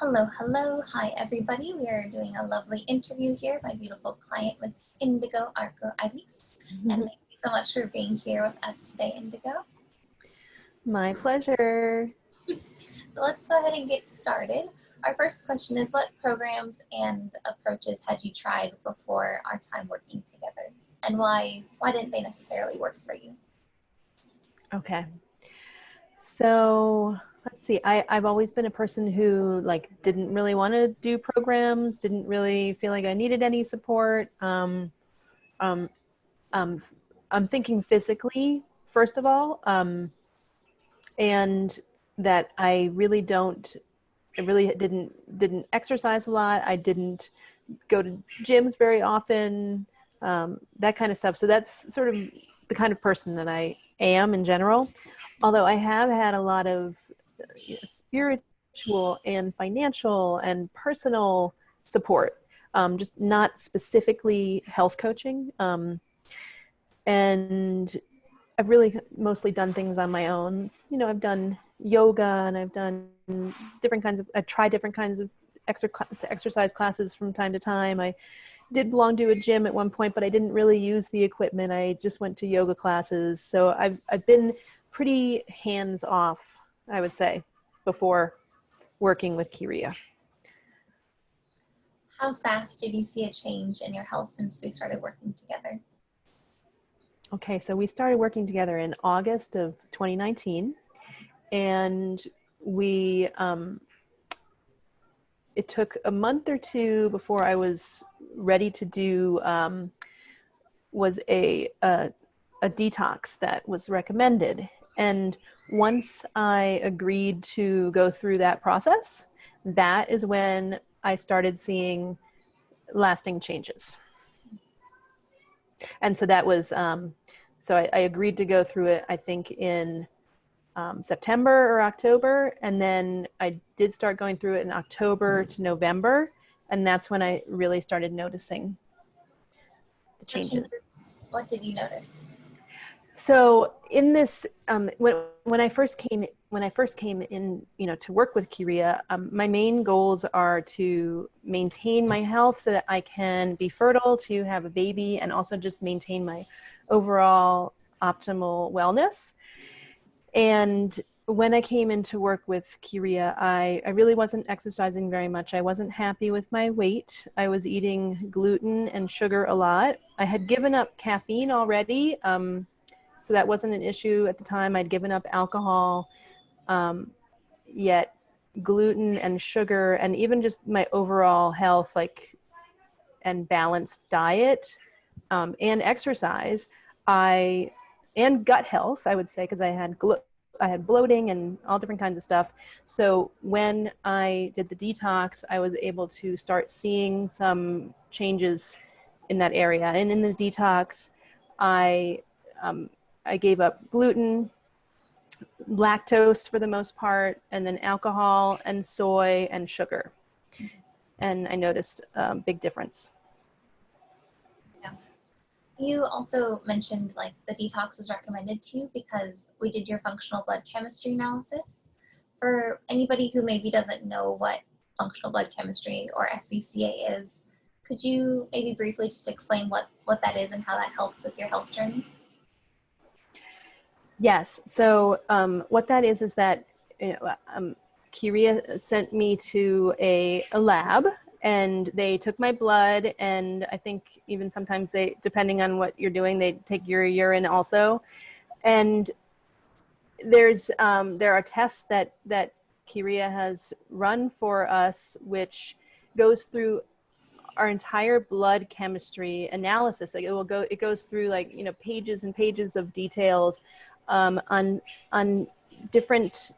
Hello, hello. Hi, everybody. We are doing a lovely interview here. My beautiful client was Indigo Arco Iris. And thank you so much for being here with us today, Indigo. My pleasure. So let's go ahead and get started. Our first question is, what programs and approaches had you tried before our time working together? And why didn't they necessarily work for you? Okay. So let's see. I've always been a person who didn't really want to do programs, didn't really feel like I needed any support. Um, um, I'm thinking physically, first of all, and that I really didn't exercise a lot. I didn't go to gyms very often, that kind of stuff. So that's sort of the kind of person that I am in general. Although I have had a lot of spiritual and financial and personal support, just not specifically health coaching. And I've really mostly done things on my own. You know, I've done yoga and I've tried different kinds of exercise classes from time to time. I did belong to a gym at one point, but I didn't really use the equipment. I just went to yoga classes. So I've been pretty hands off, I would say, before working with Kyria. How fast did you see a change in your health since we started working together? Okay, so we started working together in August of 2019, and it took a month or two before I was ready to do was a detox that was recommended. And once I agreed to go through that process, that is when I started seeing lasting changes. And so that was, so I agreed to go through it, I think in September or October. And then I did start going through it in October to November. And that's when I really started noticing the changes. What did you notice? So in this, when I first came in, to work with Kyria, my main goals are to maintain my health so that I can be fertile to have a baby, and also just maintain my overall optimal wellness. And when I came into work with Kyria, I really wasn't exercising very much. I wasn't happy with my weight. I was eating gluten and sugar a lot. I had given up caffeine already. So that wasn't an issue at the time. I'd given up alcohol, yet gluten and sugar and even just my overall health, and balanced diet, and exercise, and gut health, I would say, because I had bloating and all different kinds of stuff. So when I did the detox, I was able to start seeing some changes in that area. And in the detox, I gave up gluten, lactose for the most part, and then alcohol and soy and sugar. And I noticed a big difference. Yeah. You also mentioned the detox was recommended to you because we did your functional blood chemistry analysis. For anybody who maybe doesn't know what functional blood chemistry or FbCa is, could you maybe briefly just explain what that is and how that helped with your health journey? Yes. So what that is that Kyria sent me to a lab, and they took my blood, and I think even sometimes they, depending on what you're doing, they take your urine also. And there are tests that Kyria has run for us, which goes through our entire blood chemistry analysis. It goes through pages and pages of details on different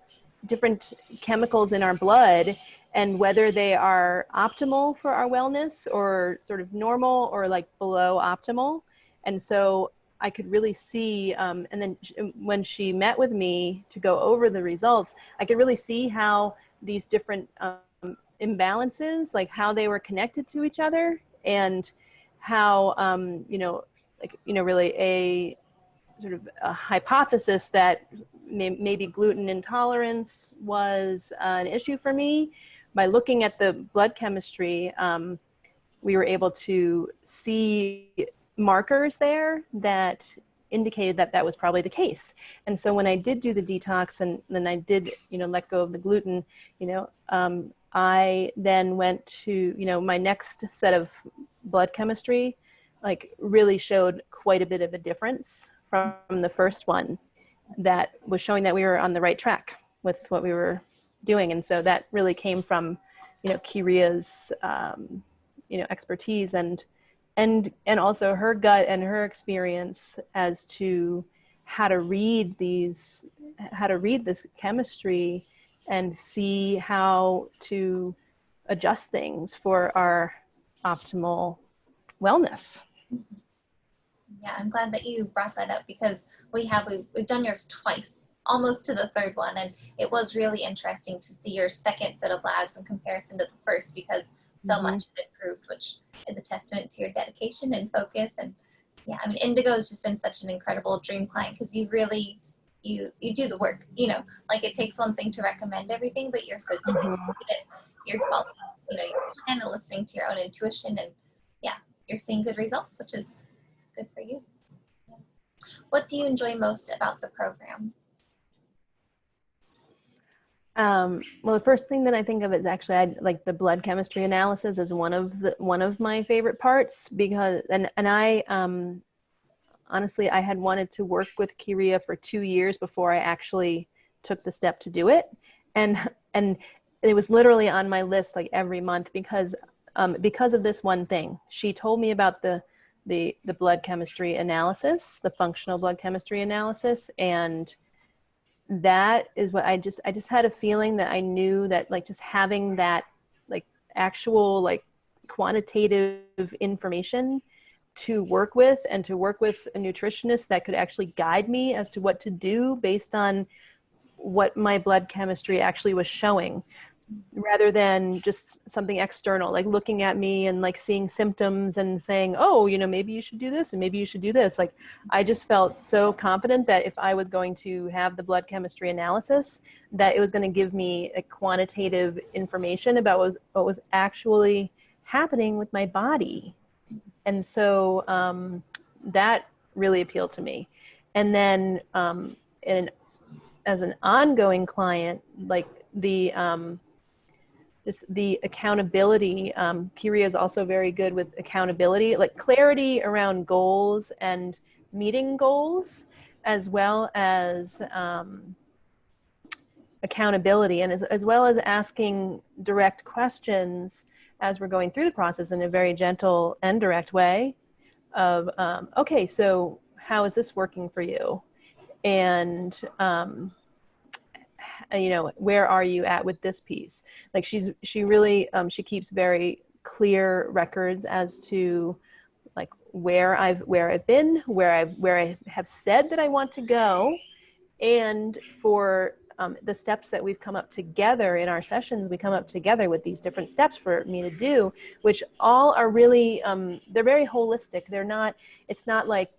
chemicals in our blood, and whether they are optimal for our wellness or sort of normal or below optimal. And so I could really see, and then when she met with me to go over the results, I could really see how these different imbalances, how they were connected to each other, and how, really a sort of a hypothesis that maybe gluten intolerance was an issue for me by looking at the blood chemistry, we were able to see markers there that indicated that that was probably the case. And so when I did do the detox and then I did, let go of the gluten, I then went to, my next set of blood chemistry, like really showed quite a bit of a difference from the first one that was showing that we were on the right track with what we were doing. And so that really came from, Kiria's, expertise and also her gut and her experience as to how to read this chemistry and see how to adjust things for our optimal wellness. Yeah, I'm glad that you brought that up because we've done yours twice, almost to the third one, and it was really interesting to see your second set of labs in comparison to the first because so much improved, which is a testament to your dedication and focus. And yeah, I mean, Indigo has just been such an incredible dream client because you really you do the work. Like it takes one thing to recommend everything, but you're so dedicated. You're following, you're kind of listening to your own intuition, and yeah, you're seeing good results, which is good for you. Yeah. What do you enjoy most about the program? Well, the first thing that I think of is actually I like the blood chemistry analysis is one of my favorite parts because and I honestly I had wanted to work with Kiria for 2 years before I actually took the step to do it, and it was literally on my list like every month because of this one thing. She told me about the blood chemistry analysis, the functional blood chemistry analysis, and that is what I just had a feeling that I knew that like just having that like actual like quantitative information to work with and to work with a nutritionist that could actually guide me as to what to do based on what my blood chemistry actually was showing rather than just something external, like looking at me and like seeing symptoms and saying, oh, maybe you should do this and maybe you should do this. Like, I just felt so confident that if I was going to have the blood chemistry analysis, that it was going to give me a quantitative information about what was actually happening with my body. And so that really appealed to me. And then as an ongoing client, like just the accountability. Kiria is also very good with accountability, like clarity around goals and meeting goals, as well as accountability, and as well as asking direct questions as we're going through the process in a very gentle and direct way of, okay, so how is this working for you? And where are you at with this piece? Like she really she keeps very clear records as to like where I've been, where I have said that I want to go, and for the steps that we've come up together in our sessions. We come up together with these different steps for me to do, which all are really they're very holistic. It's not like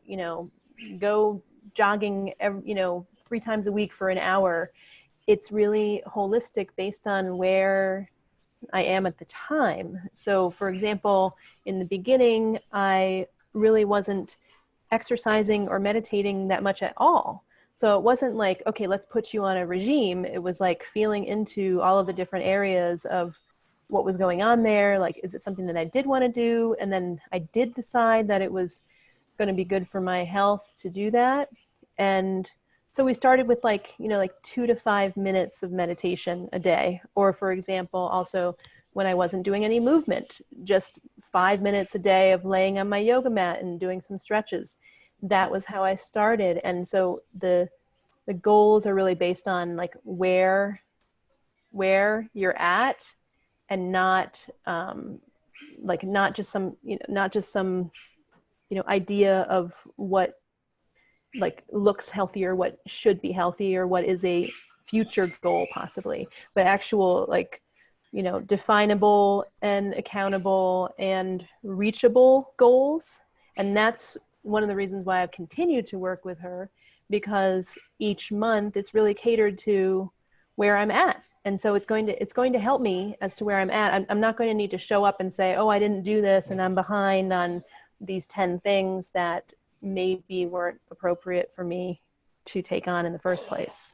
go jogging 3 times a week for an hour. It's really holistic based on where I am at the time. So for example, in the beginning, I really wasn't exercising or meditating that much at all. So it wasn't like, okay, let's put you on a regime. It was like feeling into all of the different areas of what was going on there. Like, is it something that I did want to do? And then I did decide that it was going to be good for my health to do that. And so we started with like 2 to 5 minutes of meditation a day. Or for example, also when I wasn't doing any movement, just 5 minutes a day of laying on my yoga mat and doing some stretches. That was how I started. And so the goals are really based on like where you're at, and not not just some idea of what like looks healthy or what should be healthy or what is a future goal possibly, but actual like definable and accountable and reachable goals. And that's one of the reasons why I've continued to work with her, because each month it's really catered to where I'm at. And so it's going to help me as to where I'm at. I'm not going to need to show up and say, oh, I didn't do this and I'm behind on these 10 things that maybe weren't appropriate for me to take on in the first place.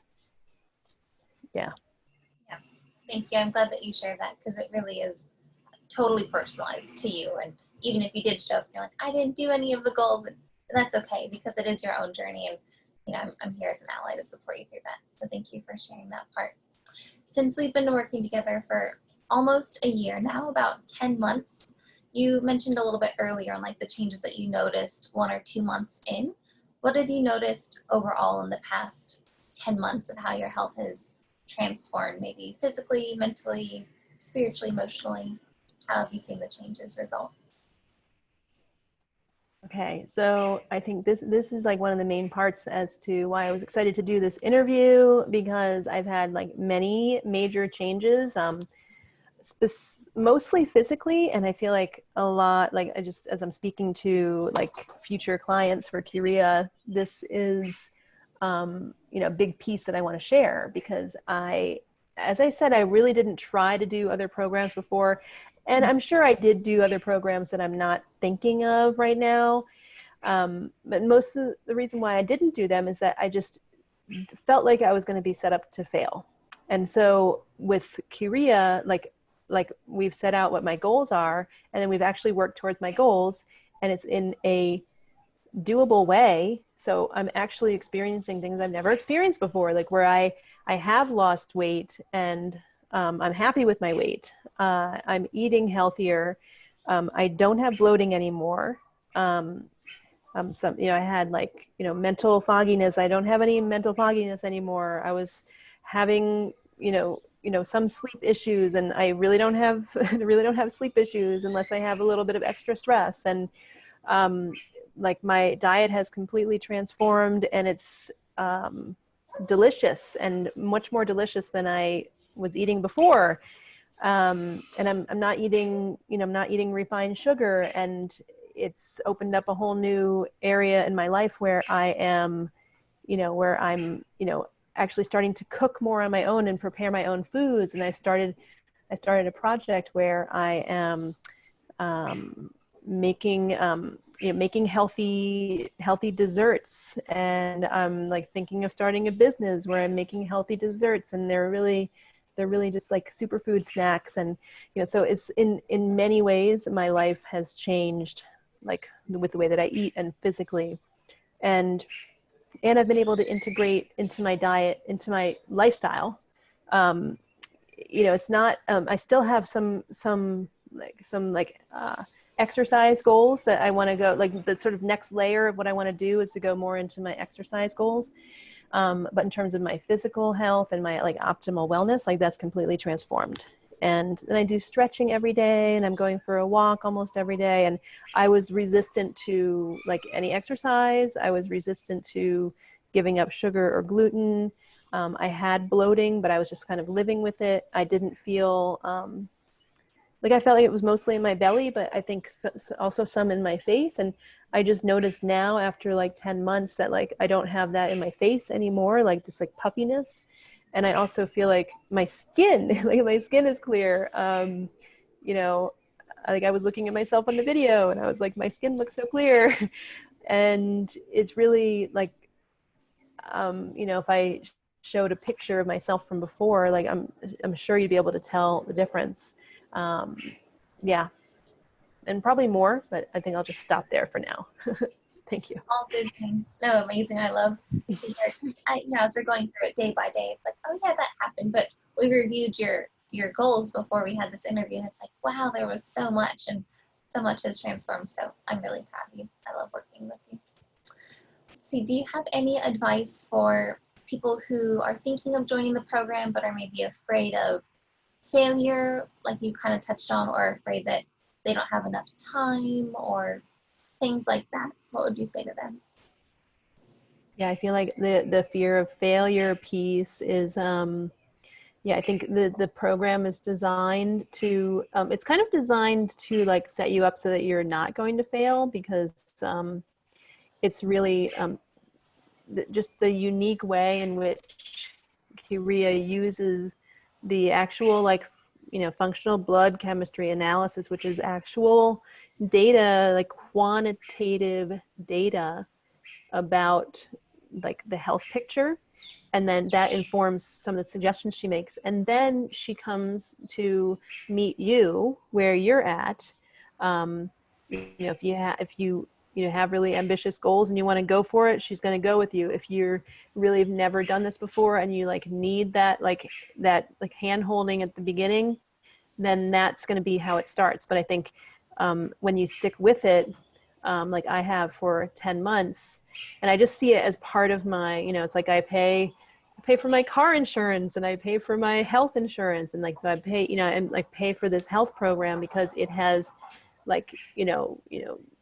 Yeah. Yeah. Thank you. I'm glad that you shared that, because it really is totally personalized to you. And even if you did show up and you're like, I didn't do any of the goals, that's okay, because it is your own journey. And I'm here as an ally to support you through that. So thank you for sharing that part. Since we've been working together for almost a year now, about 10 months, you mentioned a little bit earlier on like the changes that you noticed 1 or 2 months in. What have you noticed overall in the past 10 months of how your health has transformed, maybe physically, mentally, spiritually, emotionally? How have you seen the changes result? Okay, so I think this is like one of the main parts as to why I was excited to do this interview, because I've had like many major changes, mostly physically, and I feel like a lot, like I just, as I'm speaking to like future clients for Kyria, this is a big piece that I want to share, because as I said, I really didn't try to do other programs before. And I'm sure I did do other programs that I'm not thinking of right now. But most of the reason why I didn't do them is that I just felt like I was going to be set up to fail. And so with Kyria, like we've set out what my goals are, and then we've actually worked towards my goals, and it's in a doable way. So I'm actually experiencing things I've never experienced before, like where I have lost weight, and I'm happy with my weight. I'm eating healthier. I don't have bloating anymore. I had like, mental fogginess. I don't have any mental fogginess anymore. I was having, some sleep issues, and I really don't have, really don't have sleep issues unless I have a little bit of extra stress. And like my diet has completely transformed, and it's delicious, and much more delicious than I was eating before. And I'm not eating, I'm not eating refined sugar, and it's opened up a whole new area in my life where I am, where I'm, actually starting to cook more on my own and prepare my own foods. And I started a project where I am making making healthy desserts, and I'm like thinking of starting a business where I'm making healthy desserts, and they're really just like superfood snacks. And so it's in many ways my life has changed, like with the way that I eat and physically, and I've been able to integrate into my diet, into my lifestyle. It's not I still have some exercise goals that I want to go, like the sort of next layer of what I want to do is to go more into my exercise goals. But in terms of my physical health and my like optimal wellness, like that's completely transformed. And then I do stretching every day, and I'm going for a walk almost every day. And I was resistant to like any exercise. I was resistant to giving up sugar or gluten. I had bloating, but I was just kind of living with it. I didn't feel like, I felt like it was mostly in my belly, but I think also some in my face. And I just noticed now after like 10 months that like I don't have that in my face anymore, like this like puffiness. And I also feel like my skin, like my skin is clear. Like I was looking at myself on the video, and I was like, my skin looks so clear. And it's really like, if I showed a picture of myself from before, like I'm sure you'd be able to tell the difference. Yeah, and probably more, but I think I'll just stop there for now. Thank you. All good things. No, amazing. I love to hear. As we're going through it day by day, it's like, oh yeah, that happened. But we reviewed your goals before we had this interview, and it's like, wow, there was so much, and so much has transformed. So I'm really proud of you. I love working with you. Let's see, do you have any advice for people who are thinking of joining the program but are maybe afraid of failure, like you kind of touched on, or afraid that they don't have enough time or things like that? What would you say to them? Yeah, I feel like the fear of failure piece is, I think the program is designed to, it's kind of designed to like set you up so that you're not going to fail, because it's really just the unique way in which Kyria uses the actual like, you know, functional blood chemistry analysis, which is actual data, like quantitative data about like the health picture, and then that informs some of the suggestions she makes. And then she comes to meet you where you're at. You know, if you you know have really ambitious goals and you want to go for it, she's going to go with you. If you're really have never done this before and you like need that like hand holding at the beginning, then that's going to be how it starts. But I think when you stick with it, like I have for 10 months, and I just see it as part of my, you know, it's like I pay for my car insurance and I pay for my health insurance. And like, so I pay, you know, and like pay for this health program because it has like,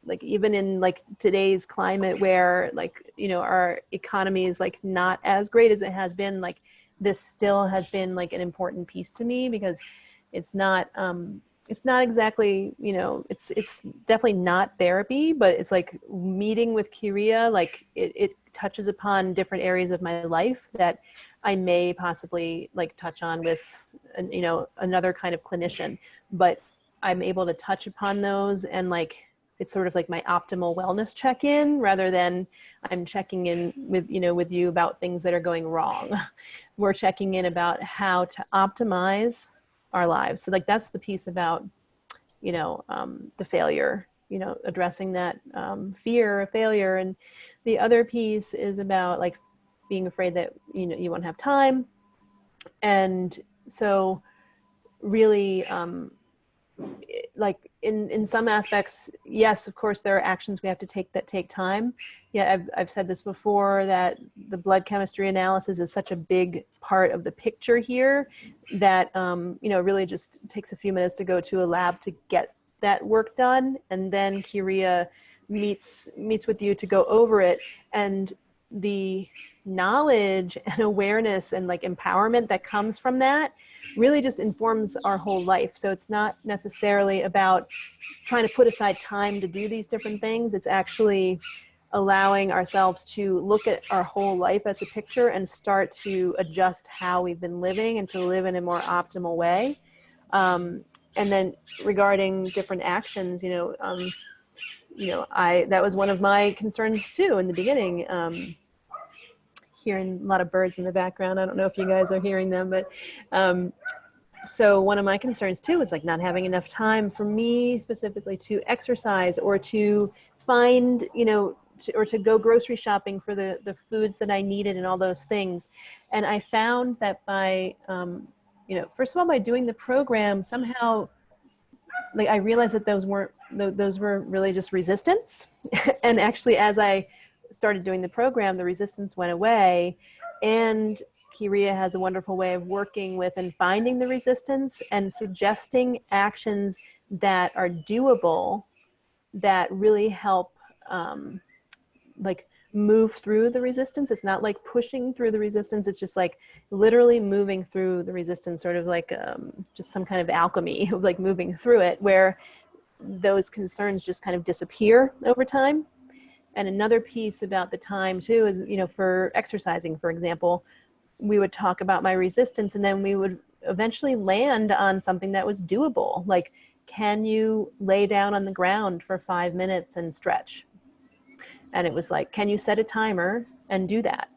like even in like today's climate where like, you know, our economy is like not as great as it has been, like this still has been like an important piece to me because it's not exactly, you know, it's definitely not therapy, but it's like meeting with Kyria, like it touches upon different areas of my life that I may possibly like touch on with, you know, another kind of clinician, but I'm able to touch upon those, and like it's sort of like my optimal wellness check-in rather than I'm checking in with, you know, with you about things that are going wrong. We're checking in about how to optimize our lives. So like that's the piece about, you know, the failure, you know, addressing that fear of failure. And the other piece is about like being afraid that, you know, you won't have time. And so really like in some aspects, yes, of course there are actions we have to take that take time. Yeah, I've said this before, that the blood chemistry analysis is such a big part of the picture here that you know, really just takes a few minutes to go to a lab to get that work done, and then Kyria meets with you to go over it. And the knowledge and awareness and like empowerment that comes from that really just informs our whole life. So it's not necessarily about trying to put aside time to do these different things. It's actually allowing ourselves to look at our whole life as a picture and start to adjust how we've been living and to live in a more optimal way. And then regarding different actions, that was one of my concerns too in the beginning. Hearing a lot of birds in the background. I don't know if you guys are hearing them, but so one of my concerns too is like not having enough time for me specifically to exercise or to find, or to go grocery shopping for the foods that I needed and all those things. And I found that by, first of all, by doing the program, somehow, like I realized that those were really just resistance. And actually, as I started doing the program, the resistance went away. And Kyria has a wonderful way of working with and finding the resistance and suggesting actions that are doable, that really help like move through the resistance. It's not like pushing through the resistance. It's just like literally moving through the resistance, sort of like just some kind of alchemy of like moving through it, where those concerns just kind of disappear over time. And another piece about the time too is, for exercising, for example, we would talk about my resistance and then we would eventually land on something that was doable. Like, can you lay down on the ground for 5 minutes and stretch? And it was like, can you set a timer and do that?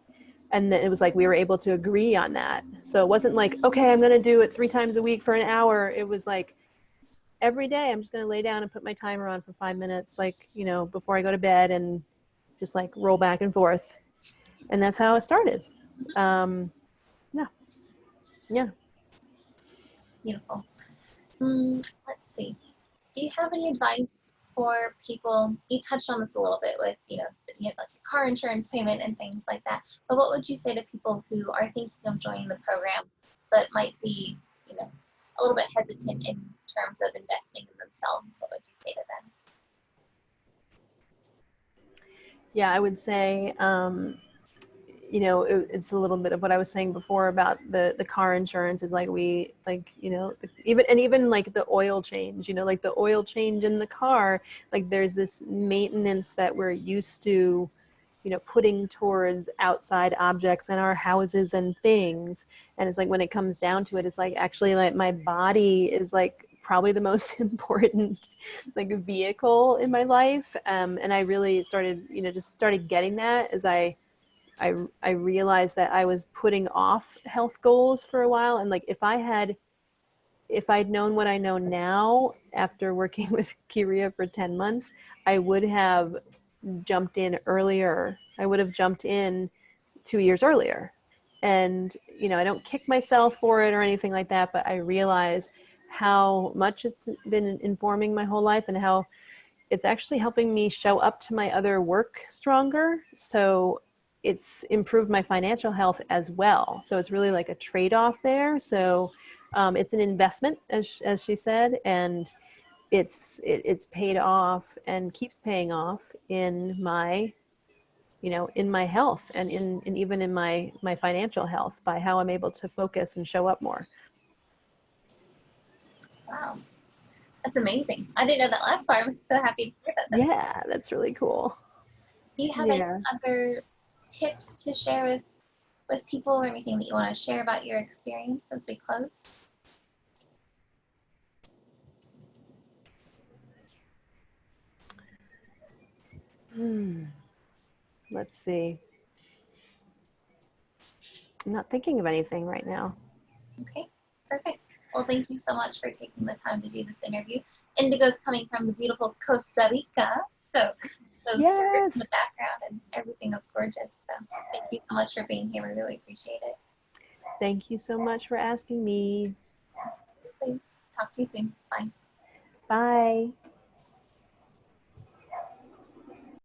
And it was like, we were able to agree on that. So it wasn't like, okay, I'm going to do it 3 times a week for an hour. It was like, every day I'm just going to lay down and put my timer on for 5 minutes, like, before I go to bed, and just like roll back and forth. And that's how it started. Yeah. Beautiful. Let's see. Do you have any advice for people? You touched on this a little bit with, like car insurance payment and things like that. But what would you say to people who are thinking of joining the program but might be, a little bit hesitant in terms of investing in themselves? What would you say to them? Yeah, I would say, it's a little bit of what I was saying before about the car insurance is like, even like the oil change, like the oil change in the car, like there's this maintenance that we're used to putting towards outside objects and our houses and things. And it's like, when it comes down to it, it's like, actually, like, my body is like probably the most important like vehicle in my life. And I really started, just started getting that as I realized that I was putting off health goals for a while. And like, if I'd known what I know now after working with Kiria for 10 months, I would have jumped in earlier. I would have jumped in 2 years earlier. And, I don't kick myself for it or anything like that, but I realize how much it's been informing my whole life and how it's actually helping me show up to my other work stronger. So it's improved my financial health as well. So it's really like a trade-off there. So it's an investment, as she said, and it's paid off and keeps paying off in my in my health and in even in my financial health, by how I'm able to focus and show up more. Wow, that's amazing. I didn't know that last part. I'm so happy to hear that. Yeah, that's really cool. Do you have any other tips to share with people, or anything that you want to share about your experience as we close? Let's see. I'm not thinking of anything right now. Okay, perfect. Well, thank you so much for taking the time to do this interview. Indigo's coming from the beautiful Costa Rica, so those birds in the background and everything is gorgeous. So thank you so much for being here. We really appreciate it. Thank you so much for asking me. Absolutely. Talk to you soon. Bye. Bye.